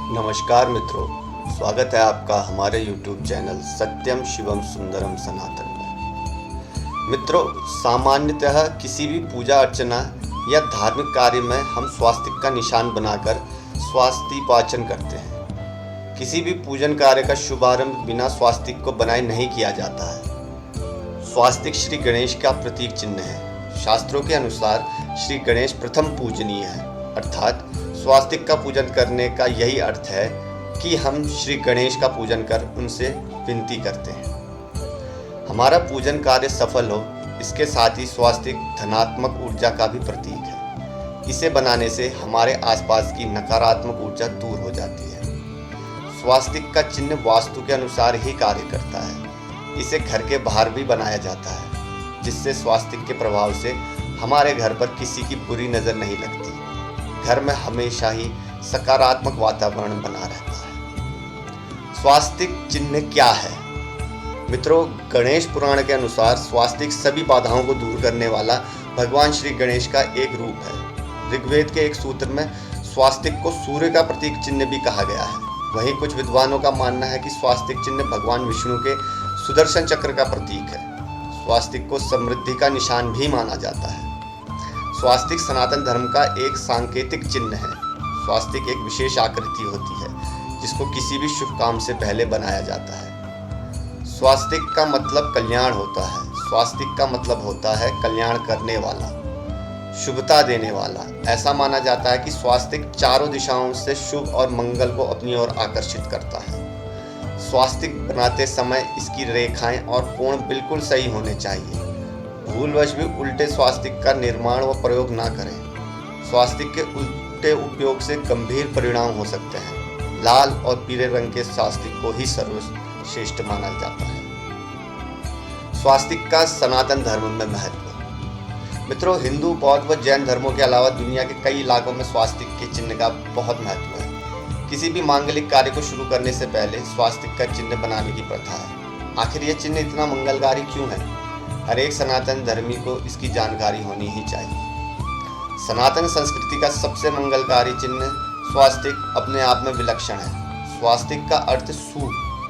नमस्कार मित्रों, स्वागत है आपका हमारे YouTube चैनल सत्यम शिवम सुंदरम सनातन में। मित्रों, सामान्यतः किसी भी पूजा अर्चना या धार्मिक कार्य में हम स्वास्तिक का निशान बनाकर स्वास्तिपाचन करते हैं। किसी भी पूजन कार्य का शुभारंभ बिना स्वास्तिक को बनाए नहीं किया जाता है। स्वास्तिक श्री गणेश का प्रतीक चिन्ह है। शास्त्रों के अनुसार श्री गणेश प्रथम पूजनीय है, अर्थात स्वास्तिक का पूजन करने का यही अर्थ है कि हम श्री गणेश का पूजन कर उनसे विनती करते हैं हमारा पूजन कार्य सफल हो। इसके साथ ही स्वास्तिक धनात्मक ऊर्जा का भी प्रतीक है। इसे बनाने से हमारे आसपास की नकारात्मक ऊर्जा दूर हो जाती है। स्वास्तिक का चिन्ह वास्तु के अनुसार ही कार्य करता है। इसे घर के बाहर भी बनाया जाता है, जिससे स्वास्तिक के प्रभाव से हमारे घर पर किसी की बुरी नज़र नहीं लगती। घर में हमेशा ही सकारात्मक वातावरण बना रहता है। स्वास्तिक चिन्ह क्या है? मित्रों, गणेश पुराण के अनुसार स्वास्तिक सभी बाधाओं को दूर करने वाला भगवान श्री गणेश का एक रूप है। ऋग्वेद के एक सूत्र में स्वास्तिक को सूर्य का प्रतीक चिन्ह भी कहा गया है। वहीं कुछ विद्वानों का मानना है कि स्वास्तिक चिन्ह भगवान विष्णु के सुदर्शन चक्र का प्रतीक है। स्वास्तिक को समृद्धि का निशान भी माना जाता है। स्वास्तिक सनातन धर्म का एक सांकेतिक चिन्ह है। स्वास्तिक एक विशेष आकृति होती है जिसको किसी भी शुभ काम से पहले बनाया जाता है। स्वास्तिक का मतलब कल्याण होता है। स्वास्तिक का मतलब होता है कल्याण करने वाला, शुभता देने वाला। ऐसा माना जाता है कि स्वास्तिक चारों दिशाओं से शुभ और मंगल को अपनी ओर आकर्षित करता है। स्वास्तिक बनाते समय इसकी रेखाएं और कोण बिल्कुल सही होने चाहिए। भूलवश भी उल्टे स्वास्तिक का निर्माण व प्रयोग ना करें। स्वास्तिक के उल्टे उपयोग से गंभीर परिणाम हो सकते हैं। लाल और पीले रंग के स्वास्तिक को ही सर्वश्रेष्ठ माना जाता है। स्वास्तिक का सनातन धर्म में महत्व। मित्रों, हिंदू, बौद्ध व जैन धर्मों के अलावा दुनिया के कई इलाकों में स्वास्तिक के चिन्ह का बहुत महत्व है। किसी भी मांगलिक कार्य को शुरू करने से पहले स्वास्तिक का चिन्ह बनाने की प्रथा है। आखिर यह चिन्ह इतना मंगलकारी क्यों है? हर एक सनातन धर्मी को इसकी जानकारी होनी ही चाहिए। सनातन संस्कृति का सबसे मंगलकारी चिन्ह स्वास्तिक अपने आप में विलक्षण है। स्वास्तिक का अर्थ सु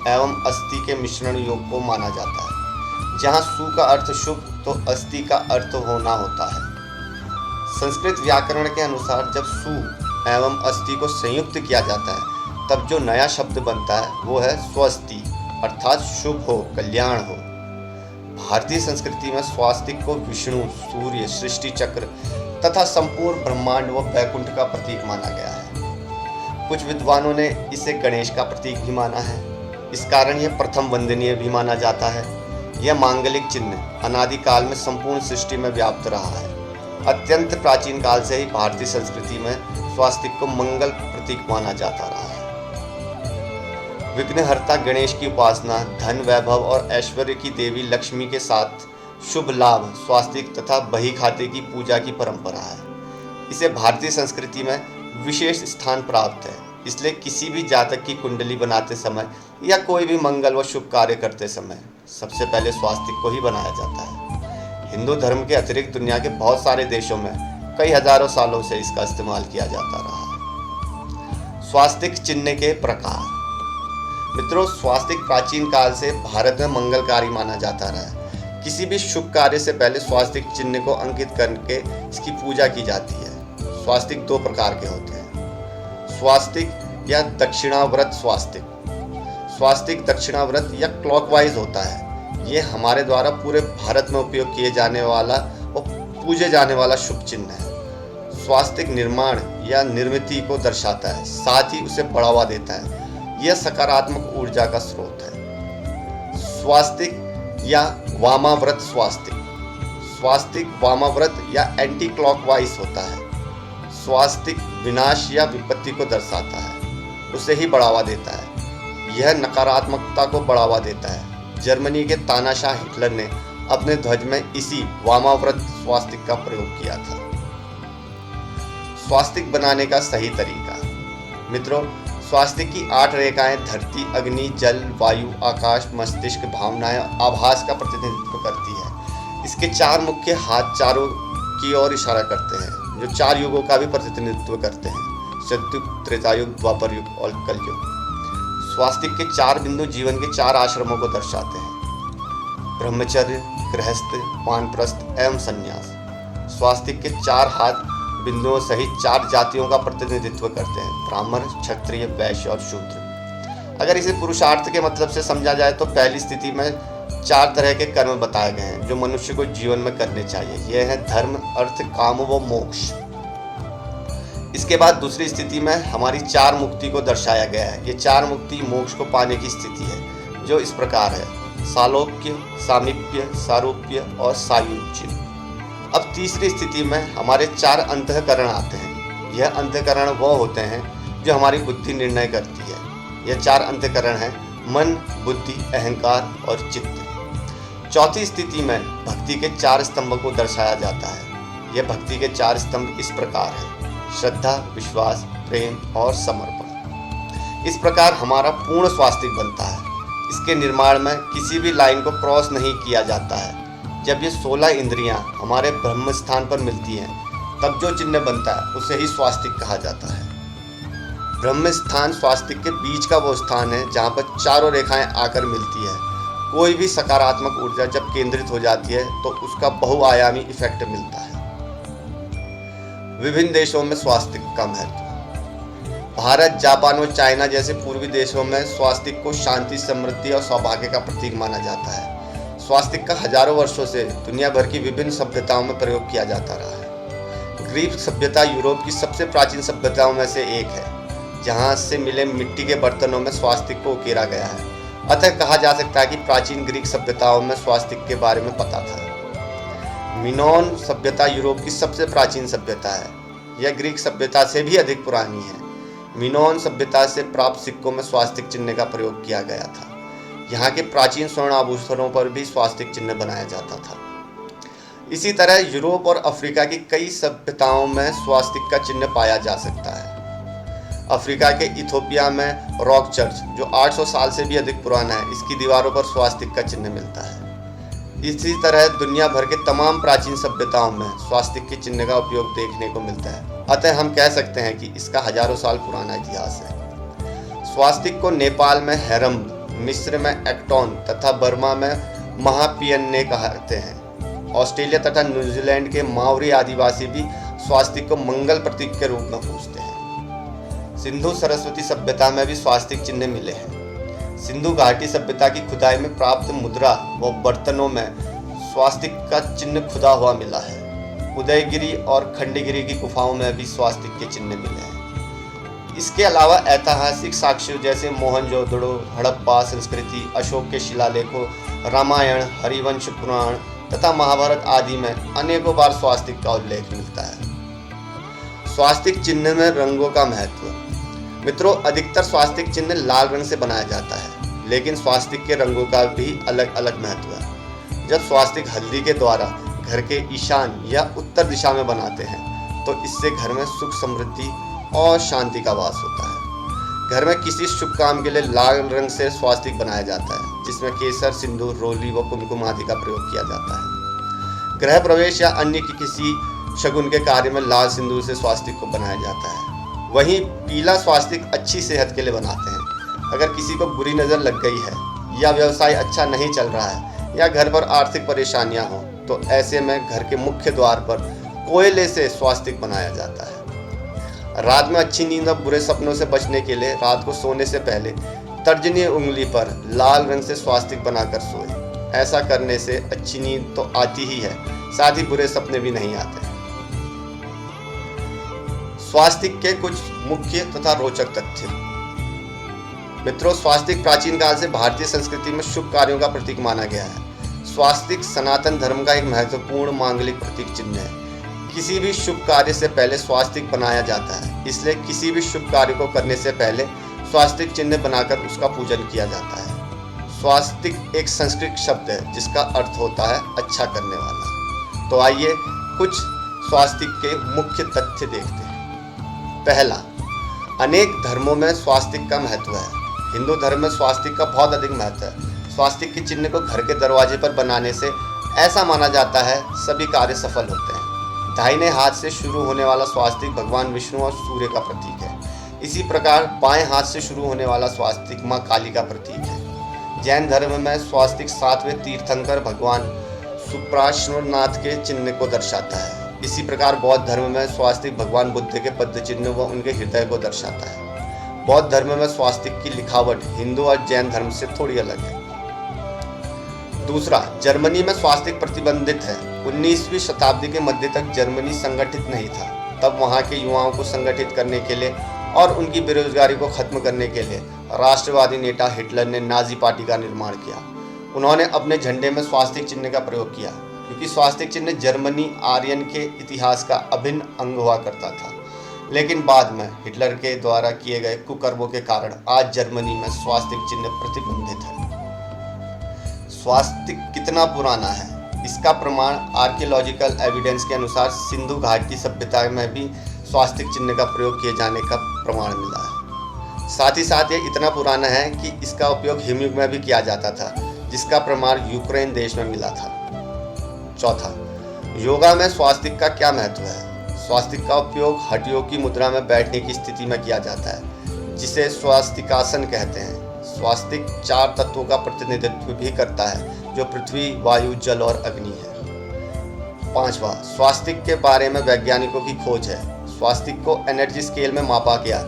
एवं अस्थि के मिश्रण योग को माना जाता है। जहाँ सु का अर्थ शुभ तो अस्थि का अर्थ होना होता है। संस्कृत व्याकरण के अनुसार जब सु एवं अस्थि को संयुक्त किया जाता है तब जो नया शब्द बनता है वो है स्वस्ति, अर्थात शुभ हो, कल्याण हो। भारतीय संस्कृति में स्वास्तिक को विष्णु, सूर्य, सृष्टि चक्र तथा संपूर्ण ब्रह्मांड व वैकुंठ का प्रतीक माना गया है। कुछ विद्वानों ने इसे गणेश का प्रतीक भी माना है। इस कारण यह प्रथम वंदनीय भी माना जाता है। यह मांगलिक चिन्ह अनादिकाल में संपूर्ण सृष्टि में व्याप्त रहा है। अत्यंत प्राचीन काल से ही भारतीय संस्कृति में स्वास्तिक को मंगल प्रतीक माना जाता रहा है। विघ्नहर्ता गणेश की उपासना, धन, वैभव और ऐश्वर्य की देवी लक्ष्मी के साथ शुभ लाभ, स्वास्तिक तथा बही खाते की पूजा की परंपरा है। इसे भारतीय संस्कृति में विशेष स्थान प्राप्त है। इसलिए किसी भी जातक की कुंडली बनाते समय या कोई भी मंगल व शुभ कार्य करते समय सबसे पहले स्वास्तिक को ही बनाया जाता है। हिंदू धर्म के अतिरिक्त दुनिया के बहुत सारे देशों में कई हजारों सालों से इसका इस्तेमाल किया जाता रहा है। स्वास्तिक चिन्ह के प्रकार। मित्रों, स्वास्तिक प्राचीन काल से भारत में मंगलकारी माना जाता रहा है। किसी भी शुभ कार्य से पहले स्वास्तिक चिन्ह को अंकित करके इसकी पूजा की जाती है। स्वास्तिक दो प्रकार के होते हैं, स्वास्तिक या दक्षिणाव्रत स्वास्तिक। स्वास्तिक दक्षिणाव्रत या क्लॉकवाइज होता है। ये हमारे द्वारा पूरे भारत में उपयोग किए जाने वाला और पूजे जाने वाला शुभ चिन्ह है। स्वास्तिक निर्माण या निर्मित को दर्शाता है, साथ ही उसे बढ़ावा देता है। यह सकारात्मक ऊर्जा का स्रोत है। स्वास्तिक या वामाव्रत स्वास्तिक। स्वास्तिक वामाव्रत या एंटी क्लॉकवाइज होता है। स्वास्तिक विनाश या विपत्ति को दर्शाता है, उसे ही बढ़ावा देता है। यह नकारात्मकता को बढ़ावा देता है। जर्मनी के तानाशाह हिटलर ने अपने ध्वज में इसी वामाव्रत स्वास्तिक का प्रयोग किया था। स्वास्तिक बनाने का सही तरीका। मित्रों, स्वास्तिक की 8 रेखाएं धरती, अग्नि, जल, वायु, आकाश, मस्तिष्क, भावनाएं, आभास का प्रतिनिधित्व करती है। इसके 4 मुख्य हाथ चारों की ओर इशारा करते हैं, जो 4 युगों का भी प्रतिनिधित्व करते हैं। सतयुग, त्रेतायुग, द्वापर युग और कलयुग। स्वास्तिक के 4 बिंदु जीवन के 4 आश्रमों को दर्शाते हैं: ब्रह्मचर्य, गृहस्थ, वानप्रस्थ एवं संन्यास। स्वास्तिक के 4 हाथ बिंदुओं सहित 4 जातियों का प्रतिनिधित्व करते हैं: ब्राह्मण, क्षत्रिय, वैश्य और शूद्र। अगर इसे पुरुषार्थ के मतलब से समझा जाए तो पहली स्थिति में 4 तरह के कर्म बताए गए हैं जो मनुष्य को जीवन में करने चाहिए। यह है धर्म, अर्थ, काम व मोक्ष। इसके बाद दूसरी स्थिति में हमारी 4 मुक्ति को दर्शाया गया है। ये 4 मुक्ति मोक्ष को पाने की स्थिति है जो इस प्रकार है: सालोक्य, सामीप्य, सारूप्य और सायुज्य। अब तीसरी स्थिति में हमारे 4 अंतःकरण आते हैं। यह अंतःकरण वो होते हैं जो हमारी बुद्धि निर्णय करती है। यह 4 अंतःकरण हैं: मन, बुद्धि, अहंकार और चित्त। चौथी स्थिति में भक्ति के 4 स्तंभों को दर्शाया जाता है। यह भक्ति के 4 स्तंभ इस प्रकार हैं: श्रद्धा, विश्वास, प्रेम और समर्पण। इस प्रकार हमारा पूर्ण स्वास्तिक बनता है। इसके निर्माण में किसी भी लाइन को क्रॉस नहीं किया जाता है। जब ये 16 इंद्रियां हमारे ब्रह्म स्थान पर मिलती हैं तब जो चिन्ह बनता है उसे ही स्वास्तिक कहा जाता है। ब्रह्म स्थान स्वास्तिक के बीच का वो स्थान है जहाँ पर चारों रेखाएं आकर मिलती है। कोई भी सकारात्मक ऊर्जा जब केंद्रित हो जाती है तो उसका बहुआयामी इफेक्ट मिलता है। विभिन्न देशों में स्वास्तिक का महत्व। भारत, जापान और चाइना जैसे पूर्वी देशों में स्वास्तिक को शांति, समृद्धि और सौभाग्य का प्रतीक माना जाता है। स्वास्तिक का हजारों वर्षों से दुनिया भर की विभिन्न सभ्यताओं में प्रयोग किया जाता रहा है। ग्रीक सभ्यता यूरोप की सबसे प्राचीन सभ्यताओं में से एक है, जहाँ से मिले मिट्टी के बर्तनों में स्वास्तिक को उकेरा गया है। अतः कहा जा सकता है कि प्राचीन ग्रीक सभ्यताओं में स्वास्तिक के बारे में पता था। मिनोन सभ्यता यूरोप की सबसे प्राचीन सभ्यता है। यह ग्रीक सभ्यता से भी अधिक पुरानी है। मिनोन सभ्यता से प्राप्त सिक्कों में स्वास्तिक चिन्ह का प्रयोग किया गया था। यहाँ के प्राचीन स्वर्ण आभूषणों पर भी स्वास्तिक चिन्ह बनाया जाता था। इसी तरह यूरोप और अफ्रीका की कई सभ्यताओं में स्वास्तिक का चिन्ह पाया जा सकता है। अफ्रीका के इथोपिया में रॉक चर्च, जो 800 साल से भी अधिक पुराना है, इसकी दीवारों पर स्वास्तिक का चिन्ह मिलता है। इसी तरह दुनिया भर के तमाम प्राचीन सभ्यताओं में स्वास्तिक के चिन्ह का उपयोग देखने को मिलता है। अतः हम कह सकते हैं कि इसका हजारों साल पुराना इतिहास है। स्वास्तिक को नेपाल में हेरम्ब, मिस्र में एक्टोन तथा बर्मा में महापियन्ने कहते हैं। ऑस्ट्रेलिया तथा न्यूजीलैंड के माओरी आदिवासी भी स्वास्तिक को मंगल प्रतीक के रूप में पूजते हैं। सिंधु सरस्वती सभ्यता में भी स्वास्तिक चिन्ह मिले हैं। सिंधु घाटी सभ्यता की खुदाई में प्राप्त मुद्रा व बर्तनों में स्वास्तिक का चिन्ह खुदा हुआ मिला है। उदयगिरी और खंडगिरी की गुफाओं में भी स्वास्तिक के चिन्ह मिले हैं। इसके अलावा ऐतिहासिक साक्ष्यों जैसे मोहनजोदड़ो, हड़प्पा संस्कृति, अशोक के शिलालेखों, रामायण, हरिवंश पुराण तथा महाभारत आदि में अनेकों बार स्वास्तिक का उल्लेख मिलता है। स्वास्तिक चिन्ह में रंगों का महत्व। मित्रों, अधिकतर स्वास्तिक चिन्ह लाल रंग से बनाया जाता है, लेकिन स्वास्तिक के रंगों का भी अलग अलग महत्व है। जब स्वास्तिक हल्दी के द्वारा घर के ईशान या उत्तर दिशा में बनाते हैं तो इससे घर में सुख, समृद्धि और शांति का वास होता है। घर में किसी शुभ काम के लिए लाल रंग से स्वास्तिक बनाया जाता है, जिसमें केसर, सिंदूर, रोली व कुमकुम आदि का प्रयोग किया जाता है। गृह प्रवेश या अन्य किसी शगुन के कार्य में लाल सिंदूर से स्वास्तिक को बनाया जाता है। वहीं पीला स्वास्तिक अच्छी सेहत के लिए बनाते हैं। अगर किसी को बुरी नज़र लग गई है या व्यवसाय अच्छा नहीं चल रहा है या घर पर आर्थिक परेशानियां हों तो ऐसे में घर के मुख्य द्वार पर कोयले से स्वास्तिक बनाया जाता है। रात में अच्छी नींद और बुरे सपनों से बचने के लिए रात को सोने से पहले तर्जनी उंगली पर लाल रंग से स्वास्तिक बनाकर सोए। ऐसा करने से अच्छी नींद तो आती ही है, साथ ही बुरे सपने भी नहीं आते। स्वास्तिक के कुछ मुख्य तथा रोचक तथ्य। मित्रों, स्वास्तिक प्राचीन काल से भारतीय संस्कृति में शुभ कार्यों का प्रतीक माना गया है। स्वास्तिक सनातन धर्म का एक महत्वपूर्ण मांगलिक प्रतीक चिन्ह है। किसी भी शुभ कार्य से पहले स्वास्तिक बनाया जाता है, इसलिए किसी भी शुभ कार्य को करने से पहले स्वास्तिक चिन्ह बनाकर उसका पूजन किया जाता है। स्वास्तिक एक संस्कृत शब्द है जिसका अर्थ होता है अच्छा करने वाला। तो आइए कुछ स्वास्तिक के मुख्य तथ्य देखते हैं। पहला, अनेक धर्मों में स्वास्तिक का महत्व है। हिंदू धर्म में स्वास्तिक का बहुत अधिक महत्व है। स्वास्तिक के चिन्ह को घर के दरवाजे पर बनाने से ऐसा माना जाता है सभी कार्य सफल होते हैं। दाहिने हाथ से शुरू होने वाला स्वास्तिक भगवान विष्णु और सूर्य का प्रतीक है। इसी प्रकार बाएं हाथ से शुरू होने वाला स्वास्तिक मां काली का प्रतीक है। जैन धर्म में स्वास्तिक 7वें तीर्थंकर भगवान सुप्राश्वनाथ के चिन्ह को दर्शाता है। इसी प्रकार बौद्ध धर्म में स्वास्तिक भगवान बुद्ध के पद चिन्ह व उनके हृदय को दर्शाता है। बौद्ध धर्म में स्वास्तिक की लिखावट हिंदू और जैन धर्म से थोड़ी अलग है। दूसरा, जर्मनी में स्वास्तिक प्रतिबंधित है। 19वीं शताब्दी के मध्य तक जर्मनी संगठित नहीं था। तब वहां के युवाओं को संगठित करने के लिए और उनकी बेरोजगारी को खत्म करने के लिए राष्ट्रवादी नेता हिटलर ने नाजी पार्टी का निर्माण किया। उन्होंने अपने झंडे में स्वास्तिक चिन्ह का प्रयोग किया, क्योंकि स्वास्तिक चिन्ह जर्मनी आर्यन के इतिहास का अभिन्न अंग हुआ करता था। लेकिन बाद में हिटलर के द्वारा किए गए कुकर्मों के कारण आज जर्मनी में स्वास्तिक चिन्ह प्रतिबंधित है। स्वास्तिक कितना पुराना है, इसका प्रमाण आर्कियोलॉजिकल एविडेंस के अनुसार सिंधु घाट की सभ्यता में भी स्वास्तिक चिन्ह का प्रयोग किए जाने का प्रमाण मिला है। साथ ही साथ ये इतना पुराना है कि इसका उपयोग हिमयुग में भी किया जाता था, जिसका प्रमाण यूक्रेन देश में मिला था। चौथा, योगा में स्वास्तिक का क्या महत्व है। स्वास्तिक का उपयोग हठ योग की मुद्रा में बैठने की स्थिति में किया जाता है, जिसे स्वास्तिकासन कहते हैं। स्वास्तिक 4 तत्वों का प्रतिनिधित्व भी करता है, जो पृथ्वी, वायु, जल और अग्नि है। पांचवा, स्वास्तिक के बारे में वैज्ञानिकों की खोज है। स्वास्तिक को एनर्जी स्केल में मापा गया,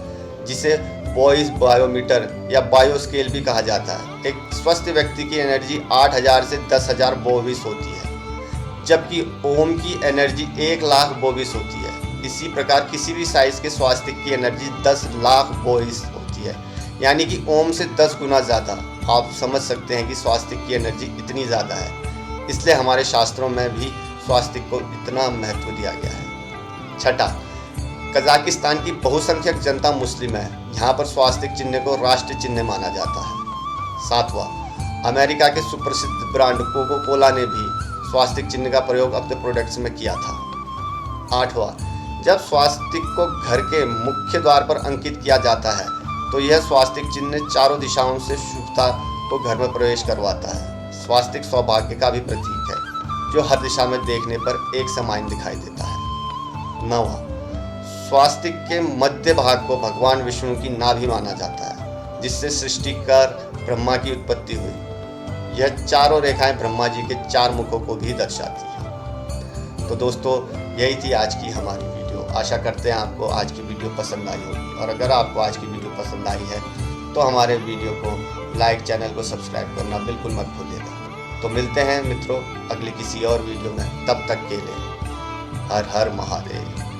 जिसे बॉयज बायोमीटर या बायो स्केल भी कहा जाता है। एक स्वस्थ व्यक्ति की एनर्जी 8000 से 10,000 बोविस होती है, जबकि ओम की एनर्जी 1,00,000 बोविस होती है। इसी प्रकार किसी भी साइज के स्वास्तिक की एनर्जी 10 लाख बोविस होती है, यानी कि ओम से 10 गुना ज़्यादा। आप समझ सकते हैं कि स्वास्तिक की एनर्जी इतनी ज़्यादा है, इसलिए हमारे शास्त्रों में भी स्वास्तिक को इतना महत्व दिया गया है। छठा, कजाकिस्तान की बहुसंख्यक जनता मुस्लिम है। यहाँ पर स्वास्तिक चिन्ह को राष्ट्रीय चिन्ह माना जाता है। सातवां, अमेरिका के सुप्रसिद्ध ब्रांड कोको कोला ने भी स्वास्तिक चिन्ह का प्रयोग अपने प्रोडक्ट्स में किया था। आठवां, जब स्वास्तिक को घर के मुख्य द्वार पर अंकित किया जाता है तो यह स्वास्तिक चिन्ह चारों दिशाओं से शुभता को घर में प्रवेश करवाता है। स्वास्तिक सौभाग्य का भी प्रतीक है, जो हर दिशा में देखने पर एक समान दिखाई देता है। नौवां, स्वास्तिक के मध्य भाग को भगवान विष्णु की नाभि माना जाता है, जिससे सृष्टिकर ब्रह्मा की उत्पत्ति हुई। यह चारों रेखाएं ब्रह्मा जी के 4 मुखों को भी दर्शाती है। तो दोस्तों, यही थी आज की हमारी वीडियो। आशा करते हैं आपको आज की वीडियो पसंद आई होगी, और अगर आपको आज की वीडियो पसंद आई है तो हमारे वीडियो को लाइक, चैनल को सब्सक्राइब करना बिल्कुल मत भूलिएगा। तो मिलते हैं मित्रों अगली किसी और वीडियो में। तब तक के लिए हर हर महादेव।